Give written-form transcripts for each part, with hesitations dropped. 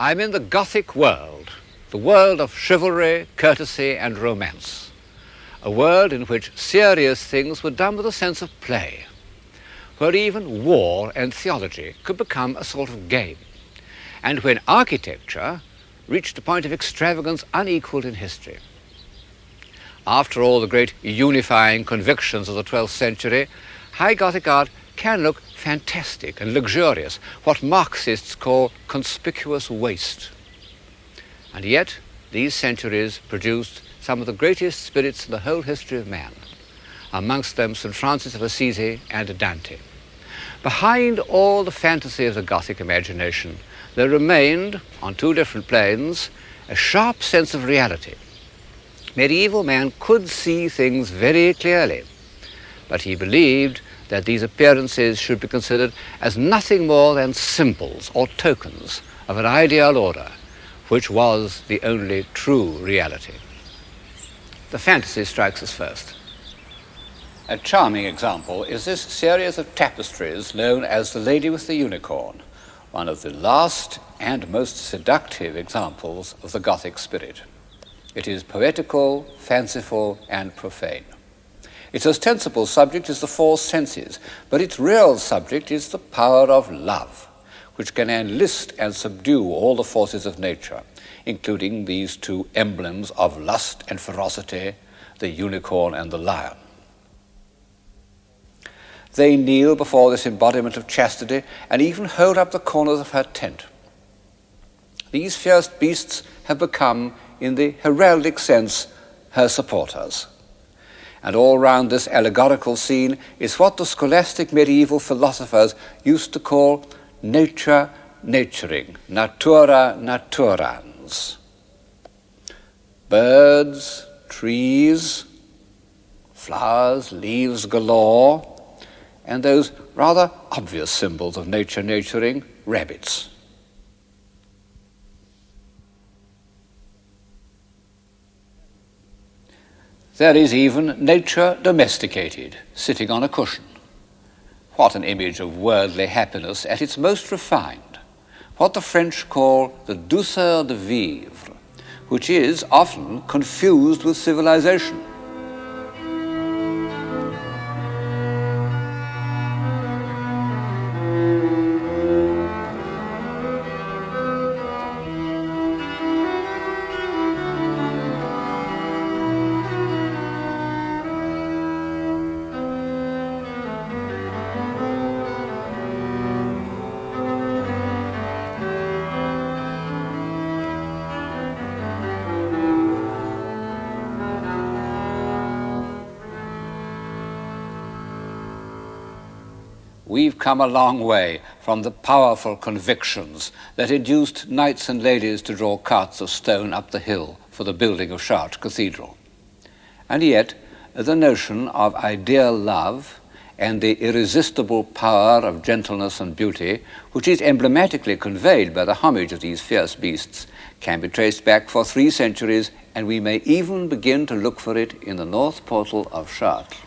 I'm in the Gothic world, the world of chivalry, courtesy and romance, a world in which serious things were done with a sense of play, where even war and theology could become a sort of game, and when architecture reached a point of extravagance unequalled in history. After all the great unifying convictions of the 12th century, high Gothic art can look fantastic and luxurious, what Marxists call conspicuous waste. And yet, these centuries produced some of the greatest spirits in the whole history of man, amongst them St. Francis of Assisi and Dante. Behind all the fantasy of the Gothic imagination, there remained, on two different planes, a sharp sense of reality. Medieval man could see things very clearly, but he believed that these appearances should be considered as nothing more than symbols or tokens of an ideal order, which was the only true reality. The fantasy strikes us first. A charming example is this series of tapestries known as The Lady with the Unicorn, one of the last and most seductive examples of the Gothic spirit. It is poetical, fanciful, and profane. Its ostensible subject is the four senses, but its real subject is the power of love, which can enlist and subdue all the forces of nature, including these two emblems of lust and ferocity, the unicorn and the lion. They kneel before this embodiment of chastity and even hold up the corners of her tent. These fierce beasts have become, in the heraldic sense, her supporters. And all round this allegorical scene is what the scholastic medieval philosophers used to call nature naturing, natura naturans. Birds, trees, flowers, leaves galore, and those rather obvious symbols of nature naturing, rabbits. There is even nature domesticated, sitting on a cushion. What an image of worldly happiness at its most refined, what the French call the douceur de vivre, which is often confused with civilization. We've come a long way from the powerful convictions that induced knights and ladies to draw carts of stone up the hill for the building of Chartres Cathedral. And yet, the notion of ideal love and the irresistible power of gentleness and beauty, which is emblematically conveyed by the homage of these fierce beasts, can be traced back for 3 centuries, and we may even begin to look for it in the north portal of Chartres.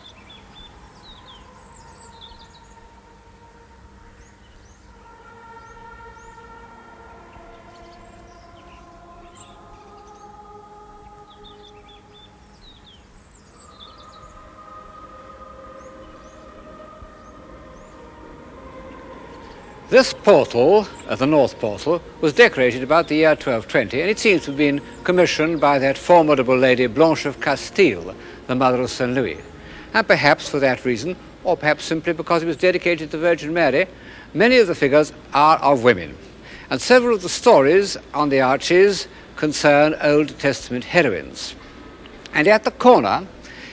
This portal, the north portal, was decorated about the year 1220, and it seems to have been commissioned by that formidable lady Blanche of Castile, the mother of St. Louis. And perhaps for that reason, or perhaps simply because it was dedicated to the Virgin Mary, many of the figures are of women. And several of the stories on the arches concern Old Testament heroines. And at the corner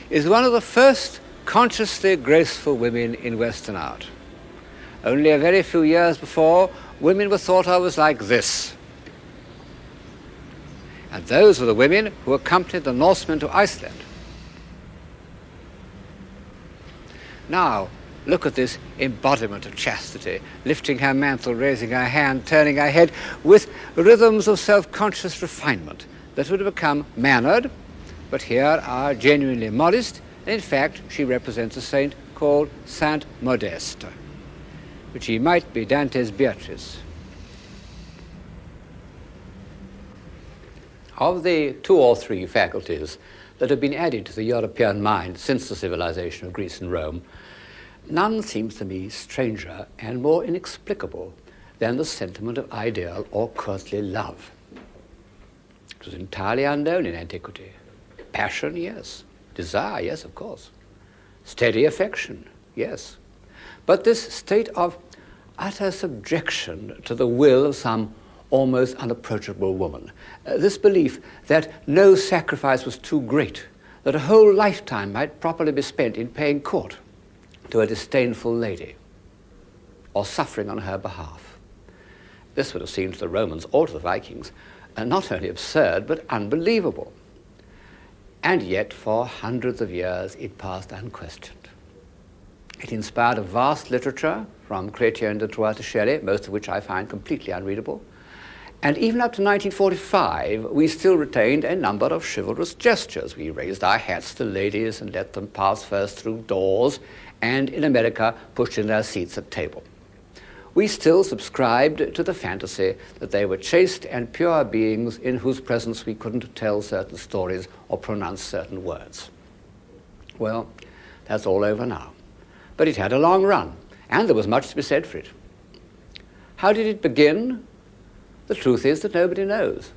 is one of the first consciously graceful women in Western art. Only a very few years before, women were thought of as like this. And those were the women who accompanied the Norsemen to Iceland. Now, look at this embodiment of chastity, lifting her mantle, raising her hand, turning her head, with rhythms of self-conscious refinement that would have become mannered, but here are genuinely modest, and in fact, she represents a saint called Saint Modeste, which he might be Dante's Beatrice. Of the 2 or 3 faculties that have been added to the European mind since the civilization of Greece and Rome, none seems to me stranger and more inexplicable than the sentiment of ideal or courtly love. It was entirely unknown in antiquity. Passion, yes. Desire, yes, of course. Steady affection, yes. But this state of utter subjection to the will of some almost unapproachable woman, this belief that no sacrifice was too great, that a whole lifetime might properly be spent in paying court to a disdainful lady or suffering on her behalf. This would have seemed to the Romans or to the Vikings not only absurd but unbelievable. And yet for hundreds of years it passed unquestioned. It inspired a vast literature from Chrétien de Troyes to Shelley, most of which I find completely unreadable. And even up to 1945, we still retained a number of chivalrous gestures. We raised our hats to ladies and let them pass first through doors, and in America, pushed in their seats at table. We still subscribed to the fantasy that they were chaste and pure beings in whose presence we couldn't tell certain stories or pronounce certain words. Well, that's all over now. But it had a long run, and there was much to be said for it. How did it begin? The truth is that nobody knows.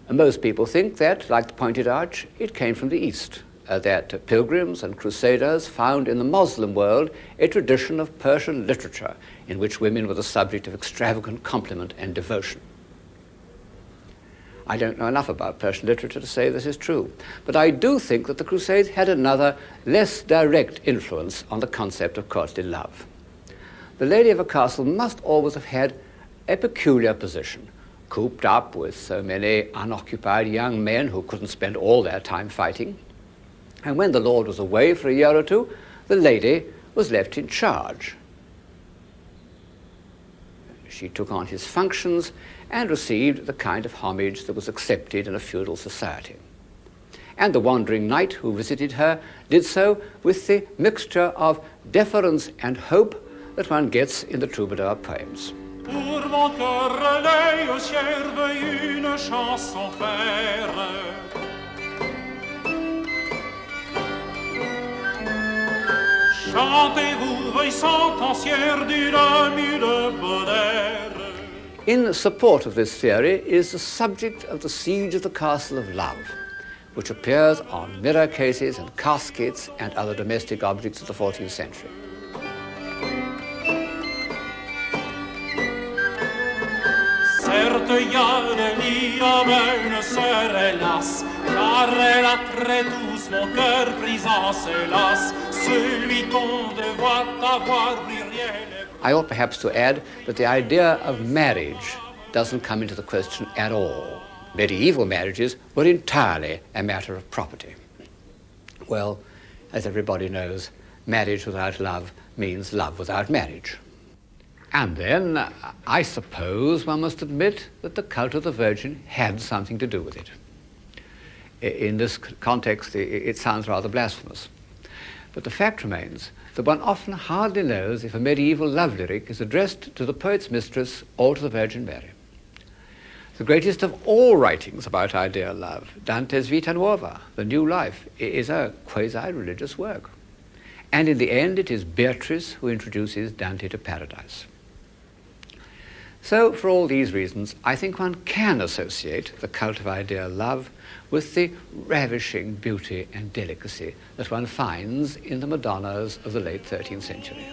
And most people think that, like the pointed arch, it came from the East, that pilgrims and crusaders found in the Muslim world a tradition of Persian literature in which women were the subject of extravagant compliment and devotion. I don't know enough about Persian literature to say this is true, but I do think that the Crusades had another, less direct influence on the concept of courtly love. The lady of a castle must always have had a peculiar position, cooped up with so many unoccupied young men who couldn't spend all their time fighting. And when the lord was away for a year or two, the lady was left in charge. She took on his functions and received the kind of homage that was accepted in a feudal society. And the wandering knight who visited her did so with the mixture of deference and hope that one gets in the troubadour poems. Pour mon cœur relais, serve une chanson faire. Chantez-vous, veuille sentencière d'une mille bonheur. In support of this theory is the subject of the siege of the Castle of Love, which appears on mirror cases and caskets and other domestic objects of the 14th century. Certes, y a le lit comme une sœur, hélas, car elle a très tous mon cœur pris en ses lasse. Celui qu'on doit avoir rien. I ought perhaps to add that the idea of marriage doesn't come into the question at all. Medieval marriages were entirely a matter of property. Well, as everybody knows, marriage without love means love without marriage. And then, I suppose one must admit that the cult of the Virgin had something to do with it. In this context, it sounds rather blasphemous. But the fact remains that one often hardly knows if a medieval love lyric is addressed to the poet's mistress or to the Virgin Mary. The greatest of all writings about ideal love, Dante's Vita Nuova, The New Life, is a quasi-religious work. And in the end, it is Beatrice who introduces Dante to paradise. So, for all these reasons, I think one can associate the cult of ideal love with the ravishing beauty and delicacy that one finds in the Madonnas of the late 13th century.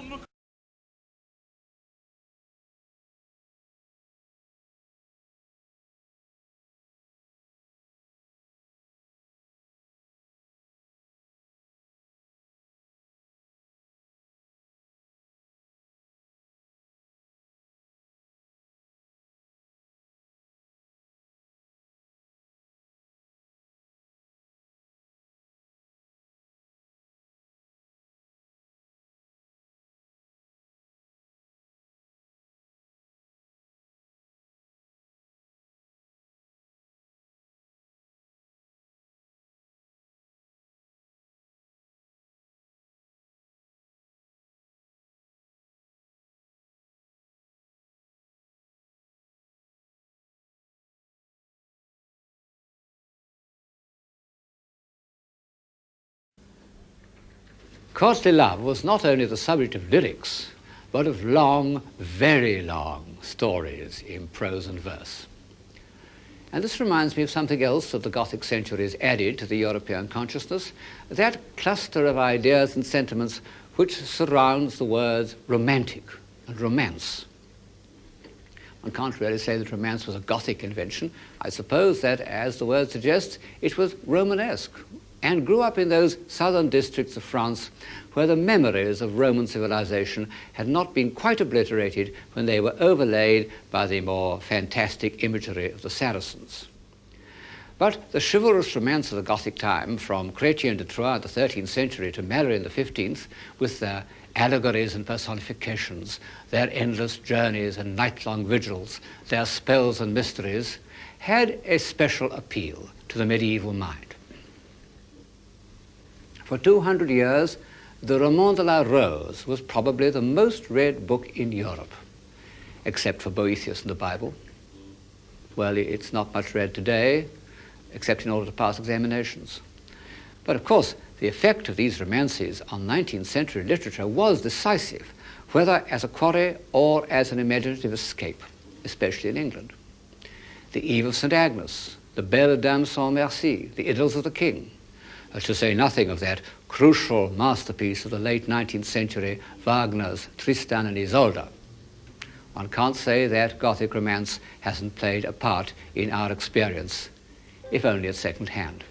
Courtly love was not only the subject of lyrics, but of long, very long stories in prose and verse. And this reminds me of something else that the Gothic centuries added to the European consciousness, that cluster of ideas and sentiments which surrounds the words romantic and romance. One can't really say that romance was a Gothic invention. I suppose that, as the word suggests, it was Romanesque and grew up in those southern districts of France where the memories of Roman civilization had not been quite obliterated when they were overlaid by the more fantastic imagery of the Saracens. But the chivalrous romance of the Gothic time, from Chrétien de Troyes in the 13th century to Malory in the 15th, with their allegories and personifications, their endless journeys and night-long vigils, their spells and mysteries, had a special appeal to the medieval mind. For 200 years, the Roman de la Rose was probably the most read book in Europe, except for Boethius and the Bible. Well, it's not much read today, except in order to pass examinations. But of course, the effect of these romances on 19th century literature was decisive, whether as a quarry or as an imaginative escape, especially in England. The Eve of St. Agnes, the Belle Dame sans Merci, the Idylls of the King, to say nothing of that crucial masterpiece of the late 19th century, Wagner's Tristan and Isolde. One can't say that Gothic romance hasn't played a part in our experience, if only at second hand.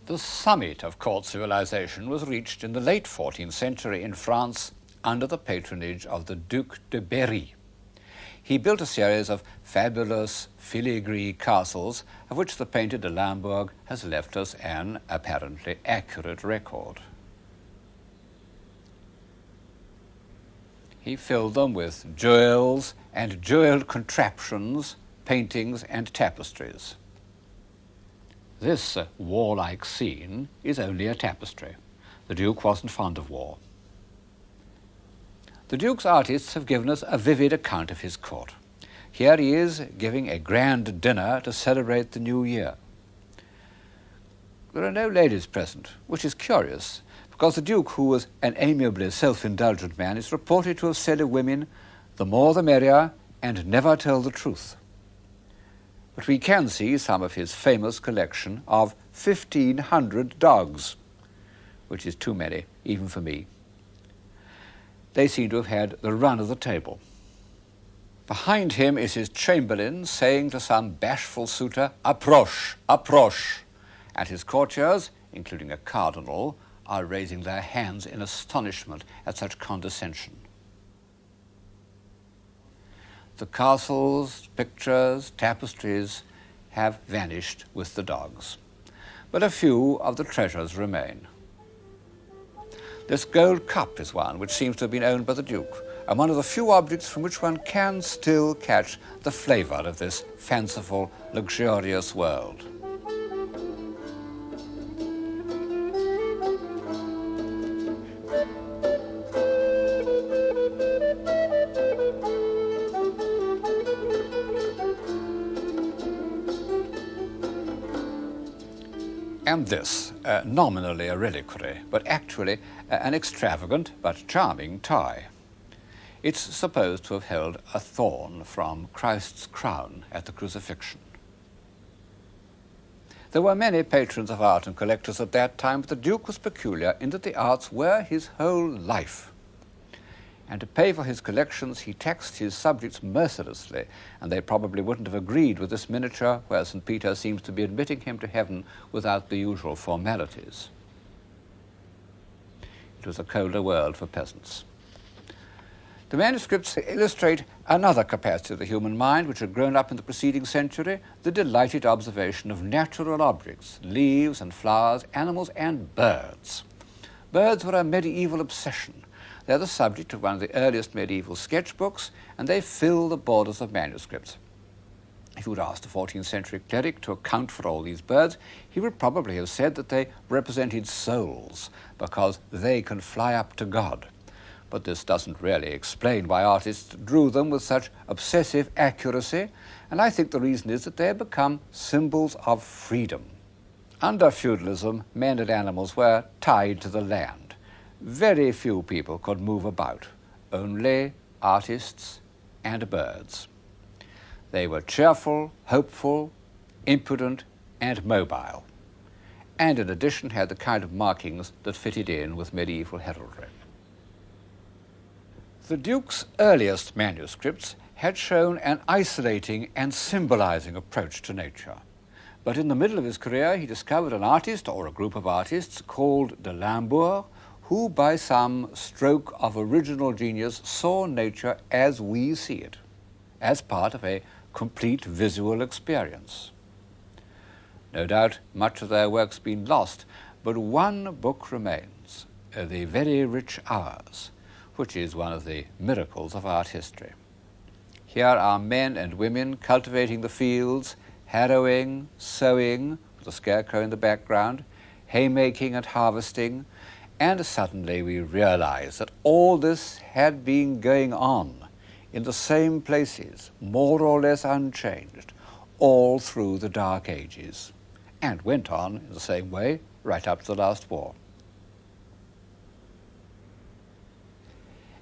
The summit of court civilization was reached in the late 14th century in France under the patronage of the Duc de Berry. He built a series of fabulous filigree castles, of which the painter de Limbourg has left us an apparently accurate record. He filled them with jewels and jeweled contraptions, paintings and tapestries. This warlike scene is only a tapestry. The Duke wasn't fond of war. The Duke's artists have given us a vivid account of his court. Here he is giving a grand dinner to celebrate the new year. There are no ladies present, which is curious, because the Duke, who was an amiably self-indulgent man, is reported to have said of women, "The more the merrier, and never tell the truth." But we can see some of his famous collection of 1,500 dogs, which is too many, even for me. They seem to have had the run of the table. Behind him is his chamberlain saying to some bashful suitor, "Approche, approche," and his courtiers, including a cardinal, are raising their hands in astonishment at such condescension. The castles, pictures, tapestries have vanished with the dogs, but a few of the treasures remain. This gold cup is one which seems to have been owned by the Duke, and one of the few objects from which one can still catch the flavor of this fanciful, luxurious world. And this, nominally a reliquary, but actually an extravagant but charming toy. It's supposed to have held a thorn from Christ's crown at the crucifixion. There were many patrons of art and collectors at that time, but the Duke was peculiar in that the arts were his whole life. And to pay for his collections, he taxed his subjects mercilessly, and they probably wouldn't have agreed with this miniature where St. Peter seems to be admitting him to heaven without the usual formalities. It was a colder world for peasants. The manuscripts illustrate another capacity of the human mind which had grown up in the preceding century, the delighted observation of natural objects, leaves and flowers, animals and birds. Birds were a medieval obsession. They're the subject of one of the earliest medieval sketchbooks, and they fill the borders of manuscripts. If you would ask the 14th century cleric to account for all these birds, he would probably have said that they represented souls, because they can fly up to God. But this doesn't really explain why artists drew them with such obsessive accuracy, and I think the reason is that they have become symbols of freedom. Under feudalism, men and animals were tied to the land. Very few people could move about, only artists and birds. They were cheerful, hopeful, impudent, and mobile, and in addition had the kind of markings that fitted in with medieval heraldry. The Duke's earliest manuscripts had shown an isolating and symbolizing approach to nature. But in the middle of his career, he discovered an artist or a group of artists called de Limbourg, who by some stroke of original genius saw nature as we see it, as part of a complete visual experience. No doubt much of their work's been lost, but one book remains, The Very Rich Hours, which is one of the miracles of art history. Here are men and women cultivating the fields, harrowing, sowing, with a scarecrow in the background, haymaking and harvesting, and suddenly we realize that all this had been going on in the same places, more or less unchanged, all through the Dark Ages, and went on in the same way right up to the last war.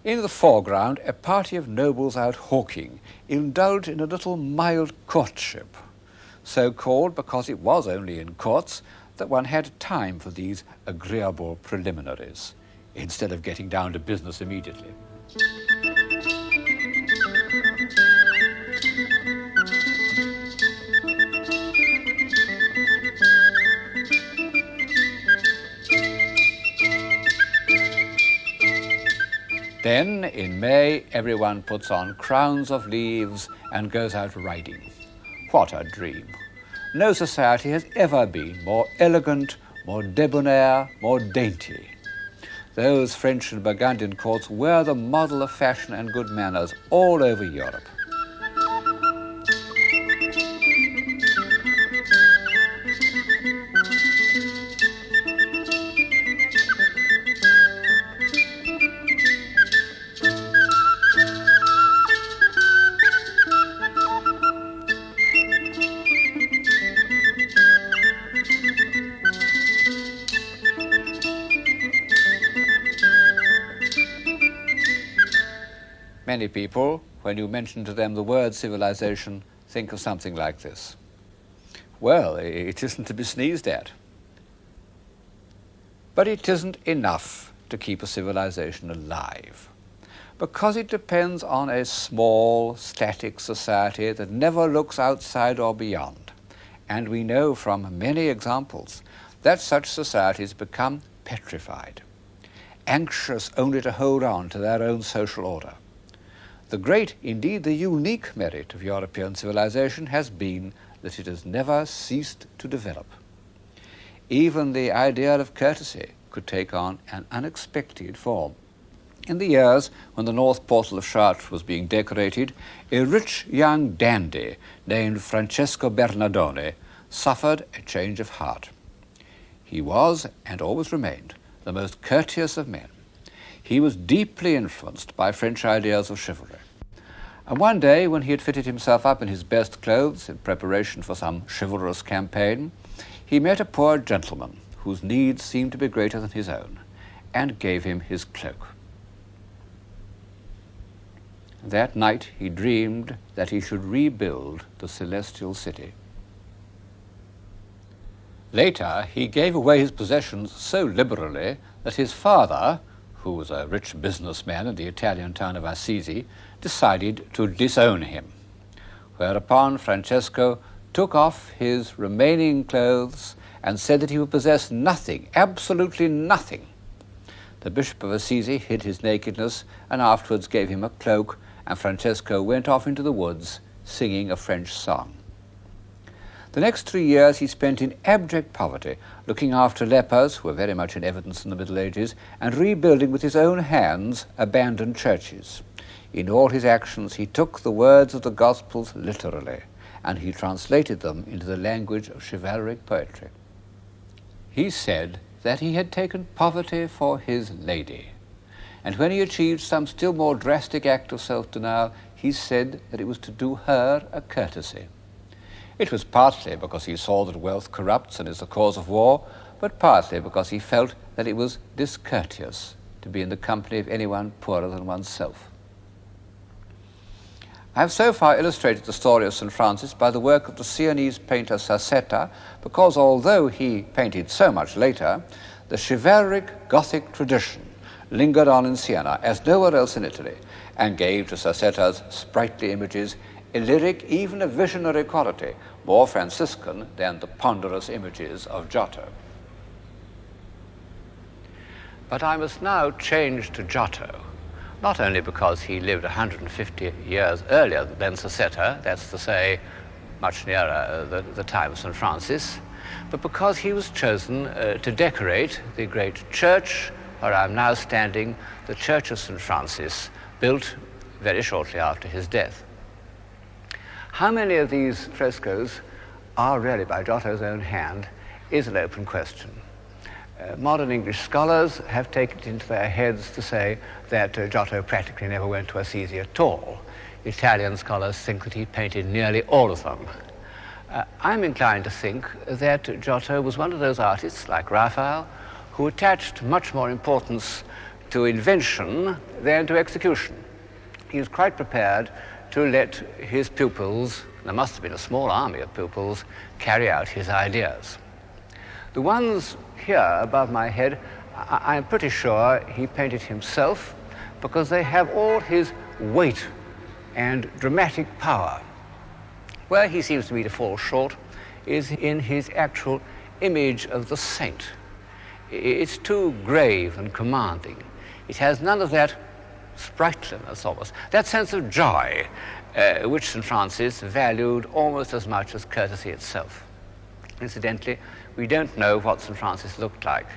In the foreground, a party of nobles out hawking indulged in a little mild courtship, so called because it was only in courts that one had time for these agreeable preliminaries, instead of getting down to business immediately. Then, in May, everyone puts on crowns of leaves and goes out riding. What a dream! No society has ever been more elegant, more debonair, more dainty. Those French and Burgundian courts were the model of fashion and good manners all over Europe. Many people, when you mention to them the word civilization, think of something like this. Well, it isn't to be sneezed at. But it isn't enough to keep a civilization alive, because it depends on a small, static society that never looks outside or beyond. And we know from many examples that such societies become petrified, anxious only to hold on to their own social order. The great, indeed the unique merit of European civilization has been that it has never ceased to develop. Even the idea of courtesy could take on an unexpected form. In the years when the north portal of Chartres was being decorated, a rich young dandy named Francesco Bernardone suffered a change of heart. He was, and always remained, the most courteous of men. He was deeply influenced by French ideas of chivalry. And one day, when he had fitted himself up in his best clothes in preparation for some chivalrous campaign, he met a poor gentleman whose needs seemed to be greater than his own, and gave him his cloak. That night he dreamed that he should rebuild the celestial city. Later, he gave away his possessions so liberally that his father, who was a rich businessman in the Italian town of Assisi, decided to disown him, whereupon Francesco took off his remaining clothes and said that he would possess nothing, absolutely nothing. The Bishop of Assisi hid his nakedness and afterwards gave him a cloak, and Francesco went off into the woods singing a French song. The next 3 years he spent in abject poverty, looking after lepers, who were very much in evidence in the Middle Ages, and rebuilding with his own hands abandoned churches. In all his actions he took the words of the Gospels literally, and he translated them into the language of chivalric poetry. He said that he had taken poverty for his lady, and when he achieved some still more drastic act of self-denial, he said that it was to do her a courtesy. It was partly because he saw that wealth corrupts and is the cause of war, but partly because he felt that it was discourteous to be in the company of anyone poorer than oneself. I have so far illustrated the story of St. Francis by the work of the Sienese painter Sassetta, because although he painted so much later, the chivalric Gothic tradition lingered on in Siena as nowhere else in Italy, and gave to Sassetta's sprightly images a lyric, even a visionary quality, more Franciscan than the ponderous images of Giotto. But I must now change to Giotto, not only because he lived 150 years earlier than Sassetta, that's to say, much nearer the time of St. Francis, but because he was chosen to decorate the great church where I'm now standing, the Church of St. Francis, built very shortly after his death. How many of these frescoes are really by Giotto's own hand is an open question. Modern English scholars have taken it into their heads to say that Giotto practically never went to Assisi at all. Italian scholars think that he painted nearly all of them. I'm inclined to think that Giotto was one of those artists, like Raphael, who attached much more importance to invention than to execution. He was quite prepared to let his pupils, there must have been a small army of pupils, carry out his ideas. The ones here above my head, I'm pretty sure he painted himself because they have all his weight and dramatic power. Where he seems to me to fall short is in his actual image of the saint. It's too grave and commanding. It has none of that sprightliness almost, that sense of joy which St. Francis valued almost as much as courtesy itself. Incidentally, we don't know what St. Francis looked like.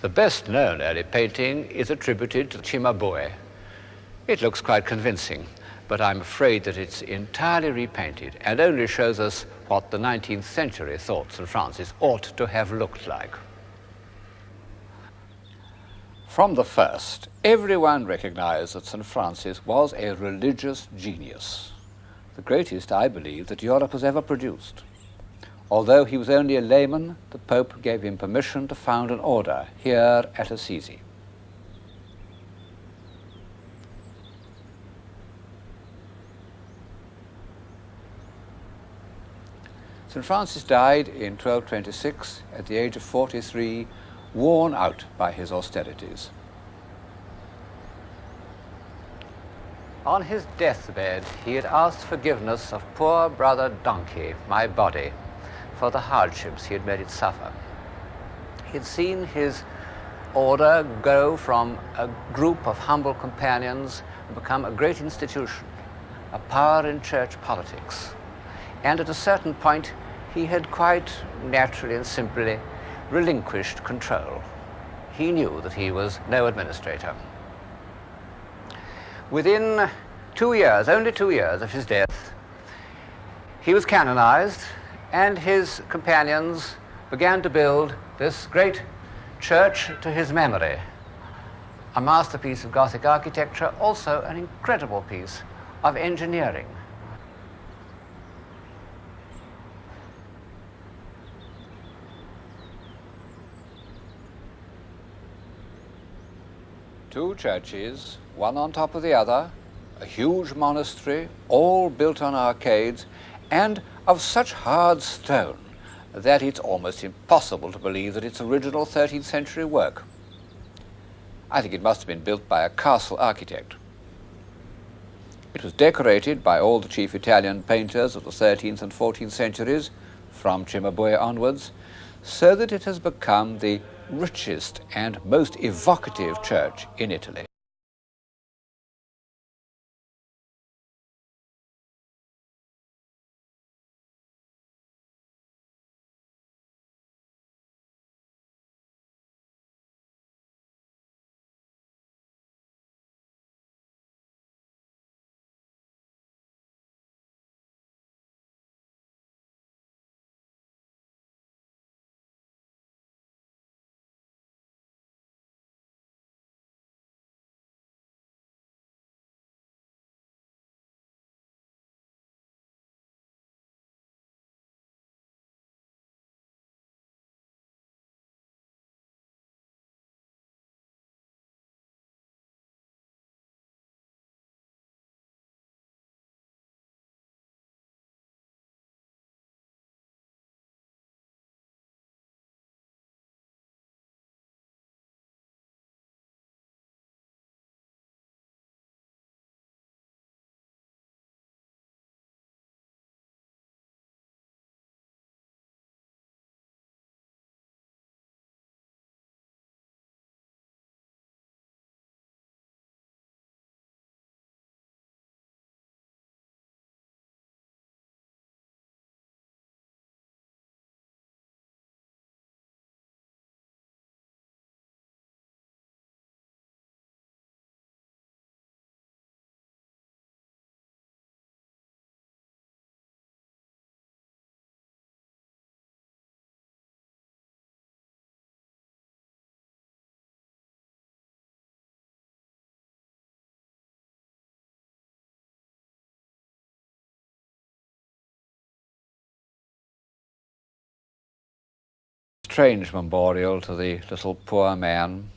The best known early painting is attributed to Cimabue. It looks quite convincing, but I'm afraid that it's entirely repainted and only shows us what the 19th century thought St. Francis ought to have looked like. From the first, everyone recognized that St. Francis was a religious genius, the greatest, I believe, that Europe has ever produced. Although he was only a layman, the Pope gave him permission to found an order here at Assisi. St. Francis died in 1226 at the age of 43, worn out by his austerities. On his deathbed, he had asked forgiveness of poor brother Donkey, my body, for the hardships he had made it suffer. He had seen his order go from a group of humble companions and become a great institution, a power in church politics. And at a certain point, he had quite naturally and simply relinquished control. He knew that he was no administrator. Within 2 years, only 2 years of his death, he was canonized, and his companions began to build this great church to his memory. A masterpiece of Gothic architecture, also an incredible piece of engineering. Two churches, one on top of the other, a huge monastery, all built on arcades, and of such hard stone that it's almost impossible to believe that it's original 13th century work. I think it must have been built by a castle architect. It was decorated by all the chief Italian painters of the 13th and 14th centuries, from Cimabue onwards, so that it has become the richest and most evocative church in Italy. Strange memorial to the little poor man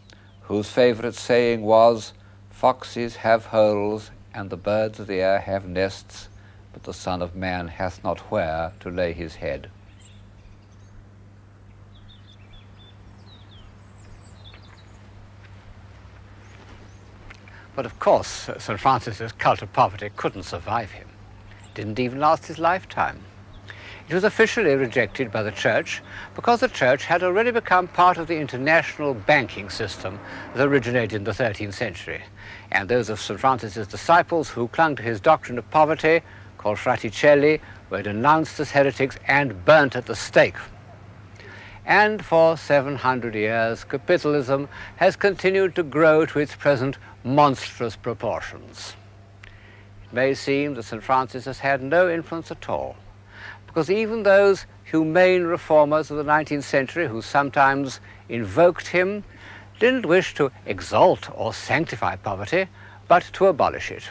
whose favourite saying was, "Foxes have holes and the birds of the air have nests, but the Son of Man hath not where to lay his head." But of course, St. Francis's cult of poverty couldn't survive him. It didn't even last his lifetime. It was officially rejected by the Church because the Church had already become part of the international banking system that originated in the 13th century. And those of St. Francis's disciples who clung to his doctrine of poverty, called fraticelli, were denounced as heretics and burnt at the stake. And for 700 years, capitalism has continued to grow to its present monstrous proportions. It may seem that St. Francis has had no influence at all, because even those humane reformers of the 19th century who sometimes invoked him didn't wish to exalt or sanctify poverty, but to abolish it.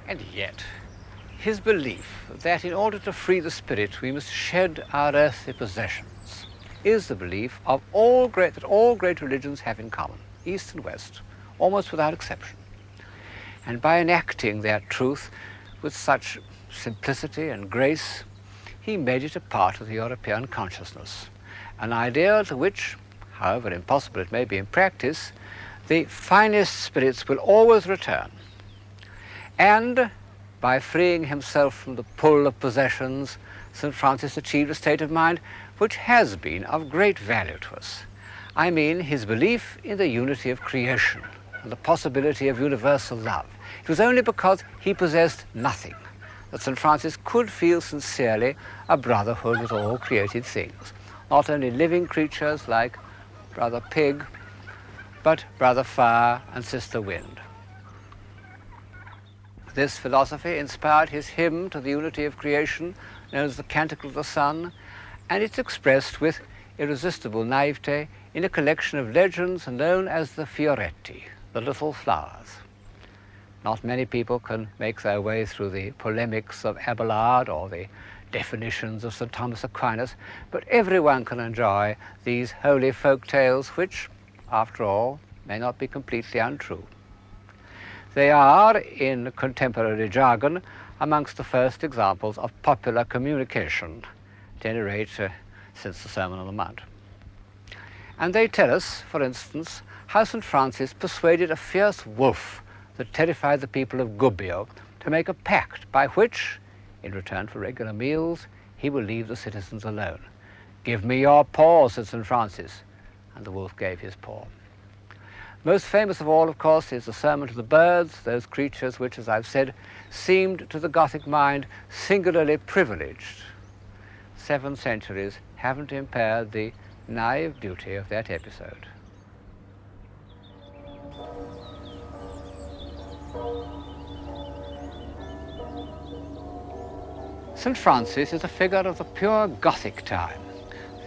And yet, his belief that in order to free the spirit we must shed our earthly possessions is the belief of that all great religions have in common, East and West, almost without exception. And by enacting that truth with such simplicity and grace, he made it a part of the European consciousness, an ideal to which, however impossible it may be in practice, the finest spirits will always return. And by freeing himself from the pull of possessions, St. Francis achieved a state of mind which has been of great value to us. I mean his belief in the unity of creation and the possibility of universal love. It was only because he possessed nothing that St. Francis could feel sincerely a brotherhood with all created things, not only living creatures like Brother Pig, but Brother Fire and Sister Wind. This philosophy inspired his hymn to the unity of creation, known as the Canticle of the Sun, and it's expressed with irresistible naivete in a collection of legends known as the Fioretti, the little flowers. Not many people can make their way through the polemics of Abelard or the definitions of St. Thomas Aquinas, but everyone can enjoy these holy folk tales which, after all, may not be completely untrue. They are, in contemporary jargon, amongst the first examples of popular communication, at any rate since the Sermon on the Mount. And they tell us, for instance, how St. Francis persuaded a fierce wolf that terrified the people of Gubbio to make a pact by which, in return for regular meals, he will leave the citizens alone. "Give me your paw," said St. Francis, and the wolf gave his paw. Most famous of all, of course, is the Sermon to the Birds, those creatures which, as I've said, seemed to the Gothic mind singularly privileged. 7 centuries haven't impaired the naive beauty of that episode. St. Francis is a figure of the pure Gothic time,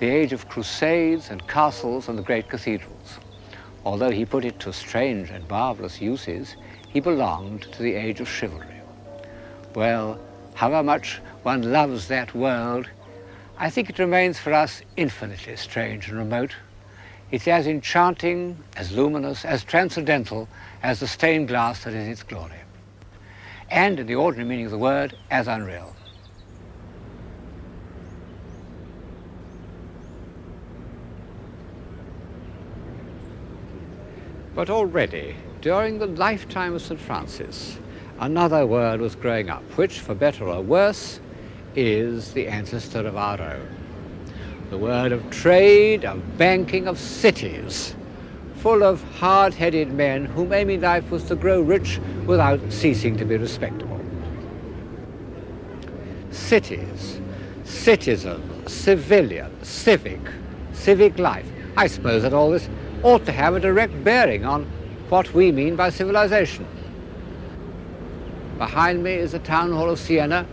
the age of crusades and castles and the great cathedrals. Although he put it to strange and marvelous uses, he belonged to the age of chivalry. Well, however much one loves that world, I think it remains for us infinitely strange and remote. It's as enchanting, as luminous, as transcendental as the stained glass that is its glory. And, in the ordinary meaning of the word, as unreal. But already, during the lifetime of St. Francis, another word was growing up, which, for better or worse, is the ancestor of our own. The word of trade, of banking, of cities, full of hard-headed men whom aim in life was to grow rich without ceasing to be respectable. Cities, citizen, civilian, civic life. I suppose that all this ought to have a direct bearing on what we mean by civilization. Behind me is the town hall of Siena,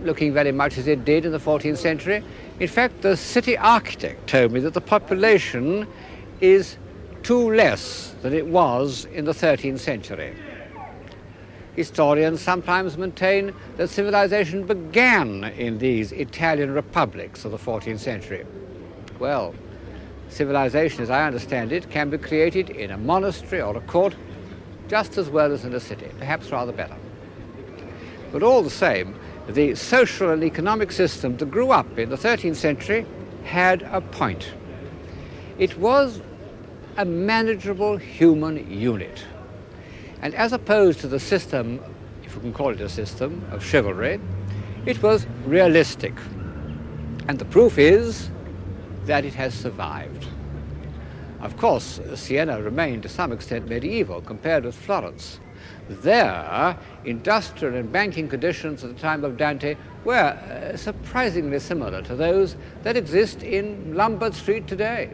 looking very much as it did in the 14th century. In fact, the city architect told me that the population is 2 less than it was in the 13th century. Historians sometimes maintain that civilization began in these Italian republics of the 14th century. Well, civilization, as I understand it, can be created in a monastery or a court just as well as in a city, perhaps rather better. But all the same, the social and economic system that grew up in the 13th century had a point. It was a manageable human unit. And as opposed to the system, if we can call it a system, of chivalry, it was realistic. And the proof is that it has survived. Of course, Siena remained to some extent medieval compared with Florence. There, industrial and banking conditions at the time of Dante were surprisingly similar to those that exist in Lombard Street today,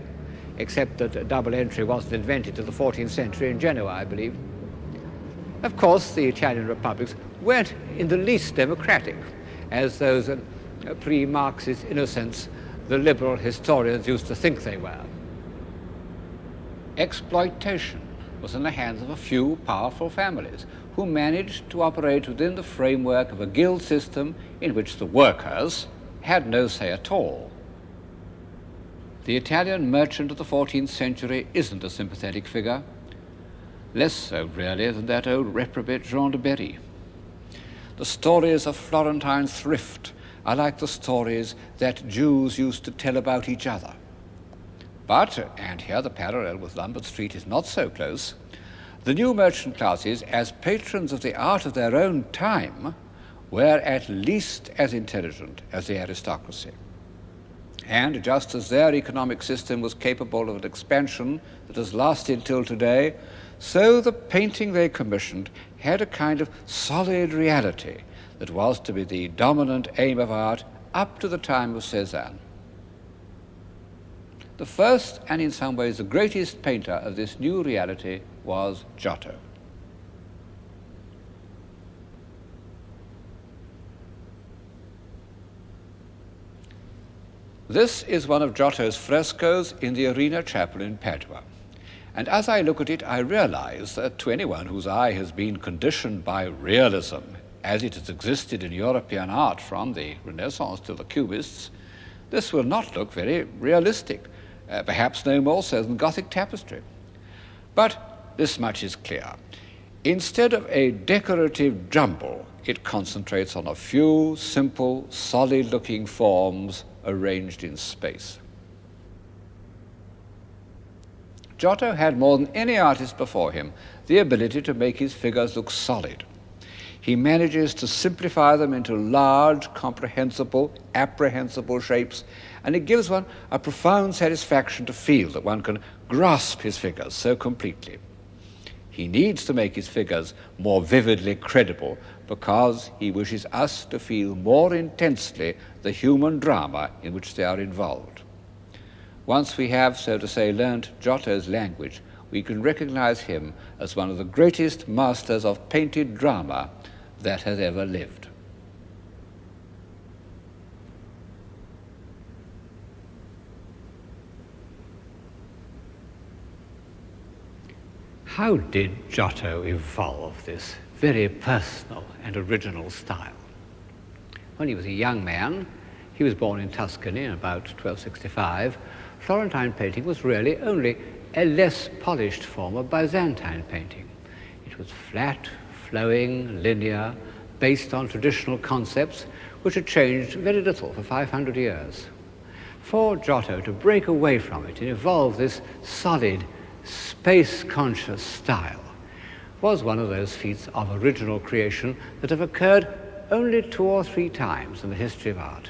except that double entry wasn't invented till the 14th century in Genoa, I believe. Of course, the Italian republics weren't in the least democratic, as those pre-Marxist innocents the liberal historians used to think they were. Exploitation was in the hands of a few powerful families who managed to operate within the framework of a guild system in which the workers had no say at all. The Italian merchant of the 14th century isn't a sympathetic figure, less so really than that old reprobate Jean de Berry. The stories of Florentine thrift are like the stories that Jews used to tell about each other. But, and here the parallel with Lombard Street is not so close, the new merchant classes, as patrons of the art of their own time, were at least as intelligent as the aristocracy. And just as their economic system was capable of an expansion that has lasted till today, so the painting they commissioned had a kind of solid reality that was to be the dominant aim of art up to the time of Cézanne. The first, and in some ways the greatest painter of this new reality was Giotto. This is one of Giotto's frescoes in the Arena Chapel in Padua. And as I look at it, I realize that to anyone whose eye has been conditioned by realism, as it has existed in European art from the Renaissance to the Cubists, this will not look very realistic, perhaps no more so than Gothic tapestry. But this much is clear. Instead of a decorative jumble, it concentrates on a few simple, solid-looking forms arranged in space. Giotto had, more than any artist before him, the ability to make his figures look solid. He manages to simplify them into large, comprehensible, apprehensible shapes, and it gives one a profound satisfaction to feel that one can grasp his figures so completely. He needs to make his figures more vividly credible because he wishes us to feel more intensely the human drama in which they are involved. Once we have, so to say, learnt Giotto's language, we can recognize him as one of the greatest masters of painted drama that has ever lived. How did Giotto evolve this very personal and original style? When he was a young man, he was born in Tuscany in about 1265. Florentine painting was really only a less polished form of Byzantine painting. It was flat, flowing, linear, based on traditional concepts which had changed very little for 500 years. For Giotto to break away from it and evolve this solid, space-conscious style was one of those feats of original creation that have occurred only 2 or 3 times in the history of art.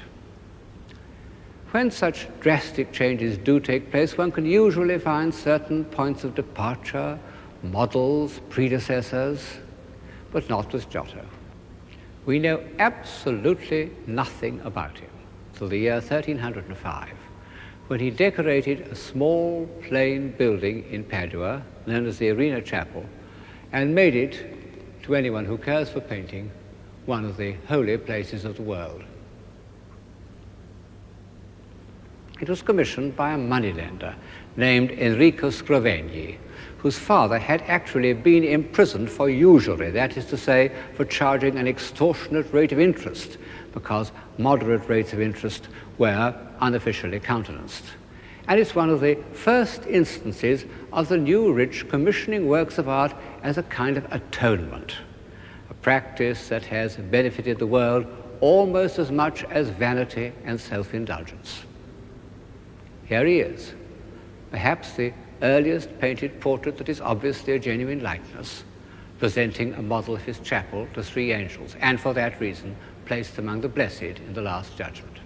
When such drastic changes do take place, one can usually find certain points of departure, models, predecessors, but not with Giotto. We know absolutely nothing about him till the year 1305, when he decorated a small plain building in Padua, known as the Arena Chapel, and made it, to anyone who cares for painting, one of the holy places of the world. It was commissioned by a moneylender named Enrico Scrovegni, whose father had actually been imprisoned for usury, that is to say, for charging an extortionate rate of interest, because moderate rates of interest were unofficially countenanced. And it's one of the first instances of the new rich commissioning works of art as a kind of atonement, a practice that has benefited the world almost as much as vanity and self-indulgence. Here he is, perhaps the earliest painted portrait that is obviously a genuine likeness, presenting a model of his chapel to 3 angels, and for that reason placed among the blessed in the Last Judgment.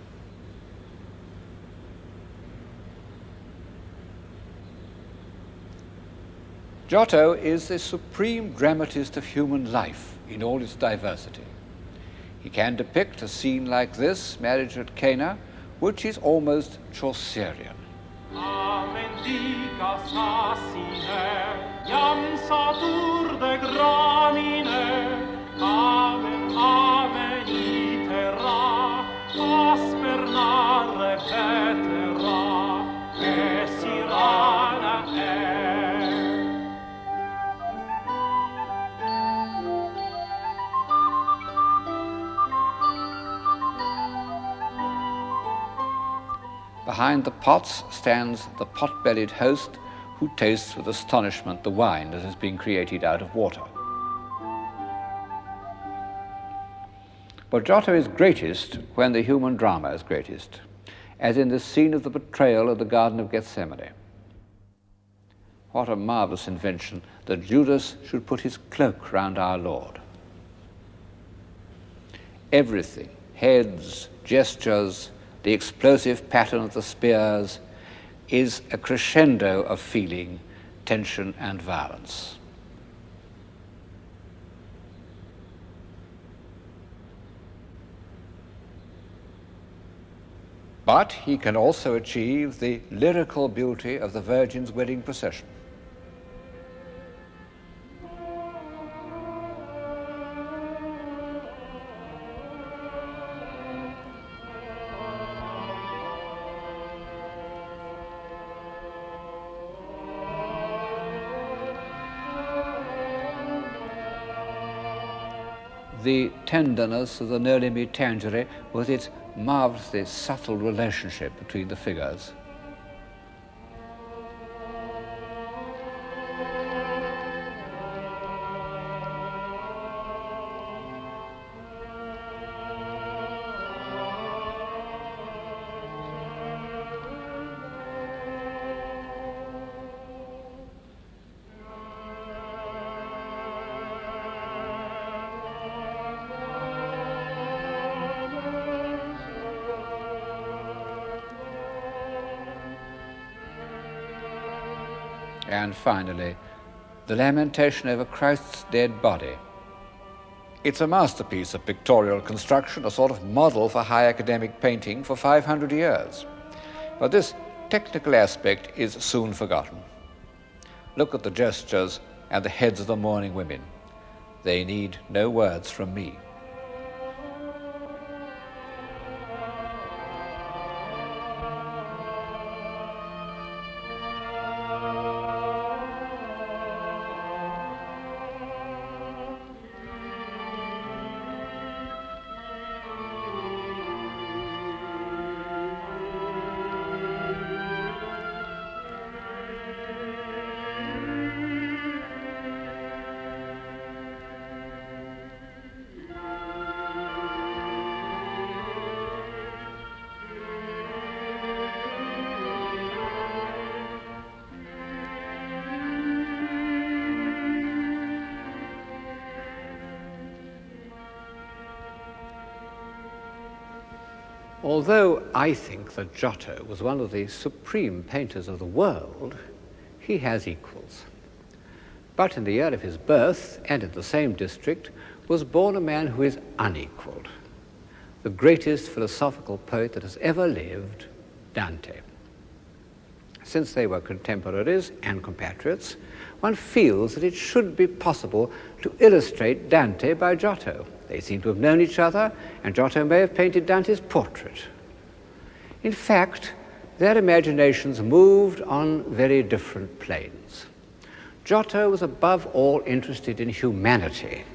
Giotto is the supreme dramatist of human life in all its diversity. He can depict a scene like this, marriage at Cana, which is almost Chaucerian. Amen dica facile, iam satur de gramine, amen, amen itera, aspernare vetera, esirana Behind the pots stands the pot-bellied host who tastes with astonishment the wine that has been created out of water. But Giotto is greatest when the human drama is greatest, as in this scene of the betrayal of the Garden of Gethsemane. What a marvelous invention that Judas should put his cloak round our Lord. Everything, heads, gestures, the explosive pattern of the spears, is a crescendo of feeling, tension, and violence. But he can also achieve the lyrical beauty of the Virgin's wedding procession. The tenderness of the Noli Me Tangere with its marvelously subtle relationship between the figures. And finally, the Lamentation over Christ's dead body. It's a masterpiece of pictorial construction, a sort of model for high academic painting for 500 years. But this technical aspect is soon forgotten. Look at the gestures and the heads of the mourning women. They need no words from me. Although I think that Giotto was one of the supreme painters of the world, he has equals. But in the year of his birth, and in the same district, was born a man who is unequaled, the greatest philosophical poet that has ever lived, Dante. Since they were contemporaries and compatriots, one feels that it should be possible to illustrate Dante by Giotto. They seem to have known each other, and Giotto may have painted Dante's portrait. In fact, their imaginations moved on very different planes. Giotto was above all interested in humanity.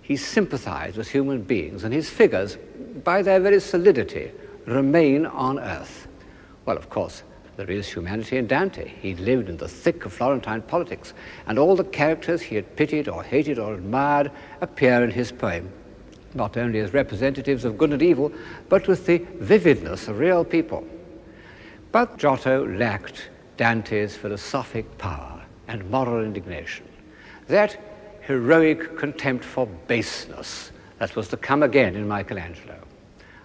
He sympathized with human beings, and his figures, by their very solidity, remain on earth. Well, of course, there is humanity in Dante. He lived in the thick of Florentine politics, and all the characters he had pitied or hated or admired appear in his poem, not only as representatives of good and evil, but with the vividness of real people. But Giotto lacked Dante's philosophic power and moral indignation, that heroic contempt for baseness that was to come again in Michelangelo.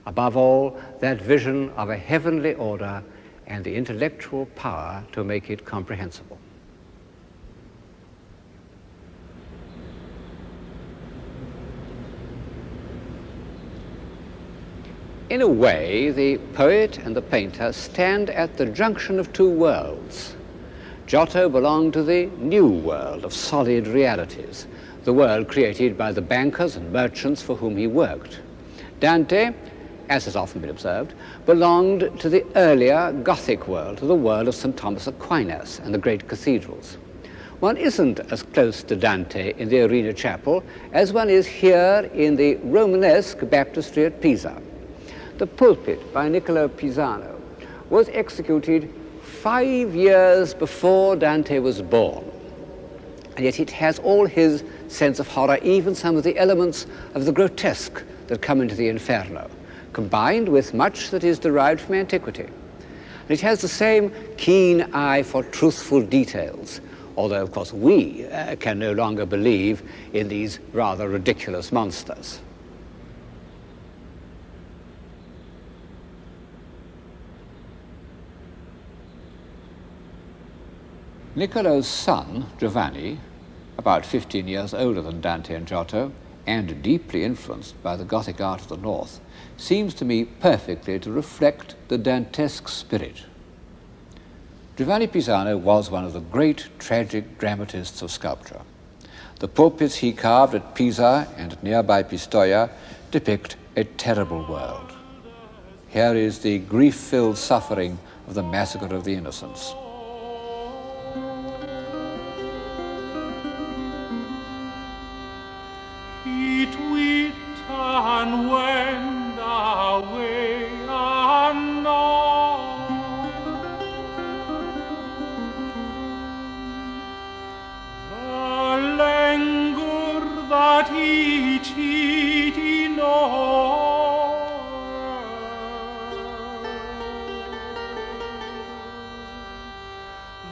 Above all, that vision of a heavenly order and the intellectual power to make it comprehensible. In a way, the poet and the painter stand at the junction of two worlds. Giotto belonged to the new world of solid realities, the world created by the bankers and merchants for whom he worked. Dante, as has often been observed, belonged to the earlier Gothic world, to the world of St. Thomas Aquinas and the great cathedrals. One isn't as close to Dante in the Arena Chapel as one is here in the Romanesque baptistry at Pisa. The pulpit by Niccolo Pisano was executed 5 years before Dante was born, and yet it has all his sense of horror, even some of the elements of the grotesque that come into the Inferno, combined with much that is derived from antiquity. And it has the same keen eye for truthful details, although, of course, we can no longer believe in these rather ridiculous monsters. Niccolo's son, Giovanni, about 15 years older than Dante and Giotto, and deeply influenced by the Gothic art of the North, seems to me perfectly to reflect the Dantesque spirit. Giovanni Pisano was one of the great tragic dramatists of sculpture. The pulpits he carved at Pisa and at nearby Pistoia depict a terrible world. Here is the grief-filled suffering of the massacre of the innocents. And went away unknown. The languor that each he knows,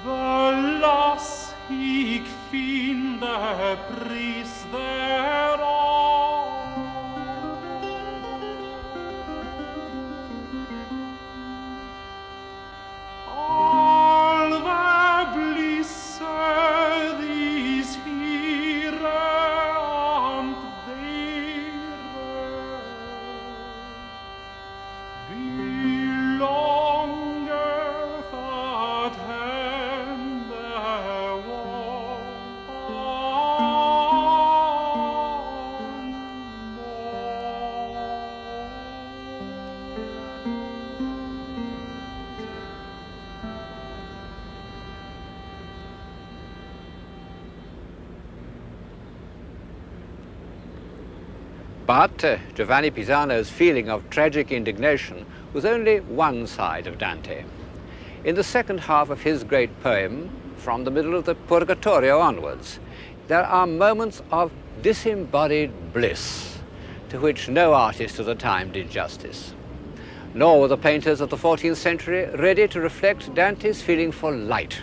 the loss he find the priest thereof. Wie lange vertände But Giovanni Pisano's feeling of tragic indignation was only one side of Dante. In the second half of his great poem, from the middle of the Purgatorio onwards, there are moments of disembodied bliss to which no artist of the time did justice. Nor were the painters of the 14th century ready to reflect Dante's feeling for light.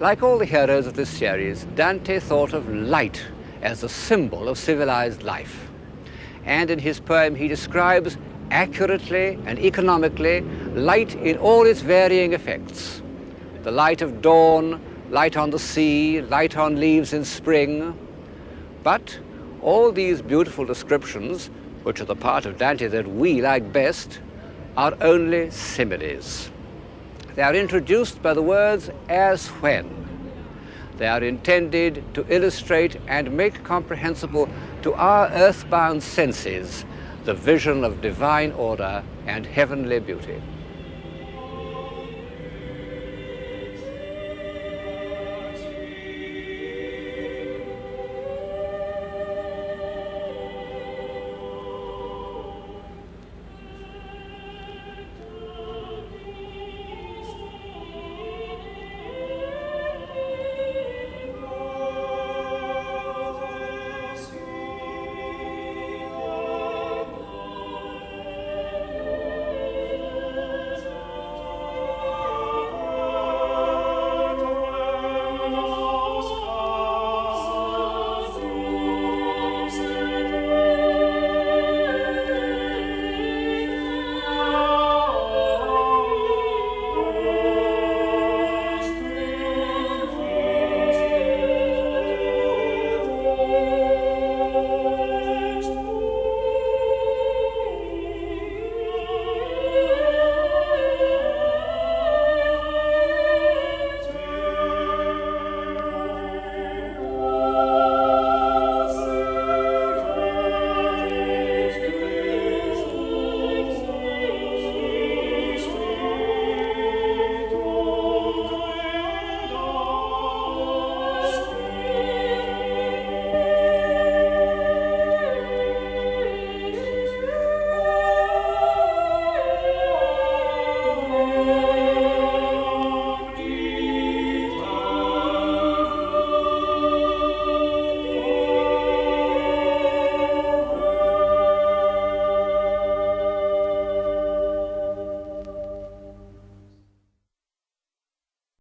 Like all the heroes of this series, Dante thought of light as the symbol of civilized life. And in his poem he describes accurately and economically light in all its varying effects. The light of dawn, light on the sea, light on leaves in spring. But all these beautiful descriptions, which are the part of Dante that we like best, are only similes. They are introduced by the words as when. They are intended to illustrate and make comprehensible to our earthbound senses the vision of divine order and heavenly beauty.